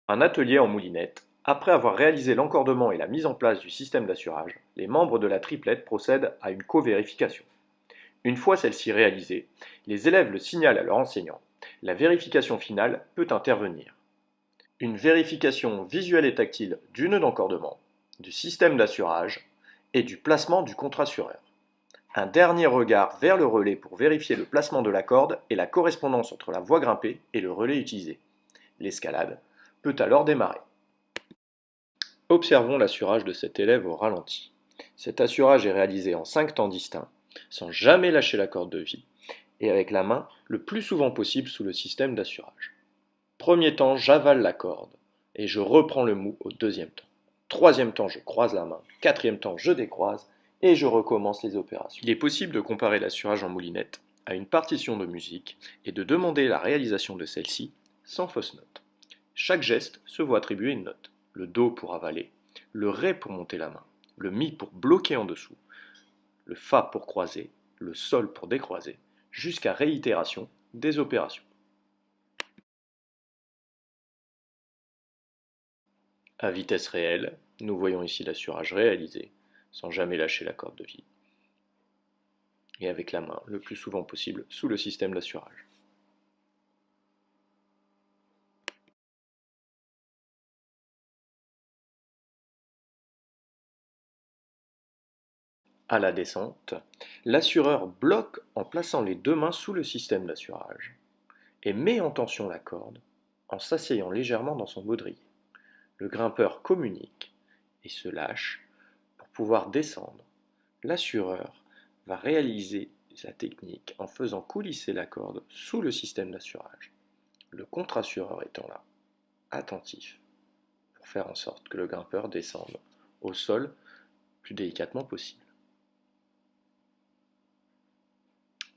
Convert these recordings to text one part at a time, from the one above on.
Un atelier en moulinette. Après avoir réalisé l'encordement et la mise en place du système d'assurage, les membres de la triplette procèdent à une co-vérification. Une fois celle-ci réalisée, les élèves le signalent à leur enseignant. La vérification finale peut intervenir. Une vérification visuelle et tactile du nœud d'encordement, du système d'assurage et du placement du contre-assureur. Un dernier regard vers le relais pour vérifier le placement de la corde et la correspondance entre la voie grimpée et le relais utilisé. L'escalade peut alors démarrer. Observons l'assurage de cet élève au ralenti. Cet assurage est réalisé en 5 temps distincts, sans jamais lâcher la corde de vie, et avec la main le plus souvent possible sous le système d'assurage. Premier temps, j'avale la corde, et je reprends le mou au deuxième temps. Troisième temps, je croise la main. Quatrième temps, je décroise, et je recommence les opérations. Il est possible de comparer l'assurage en moulinette à une partition de musique, et de demander la réalisation de celle-ci sans fausse note. Chaque geste se voit attribuer une note. Le Do pour avaler, le Ré pour monter la main, le Mi pour bloquer en dessous, le Fa pour croiser, le Sol pour décroiser, jusqu'à réitération des opérations. À vitesse réelle, nous voyons ici l'assurage réalisé, sans jamais lâcher la corde de vie, et avec la main le plus souvent possible sous le système d'assurage. À la descente, l'assureur bloque en plaçant les deux mains sous le système d'assurage et met en tension la corde en s'asseyant légèrement dans son baudrier. Le grimpeur communique et se lâche pour pouvoir descendre. L'assureur va réaliser sa technique en faisant coulisser la corde sous le système d'assurage. Le contre-assureur étant là, attentif, pour faire en sorte que le grimpeur descende au sol plus délicatement possible.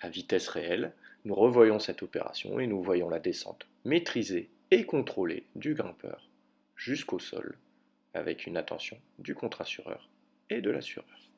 À vitesse réelle, nous revoyons cette opération et nous voyons la descente maîtrisée et contrôlée du grimpeur jusqu'au sol avec une attention du contre-assureur et de l'assureur.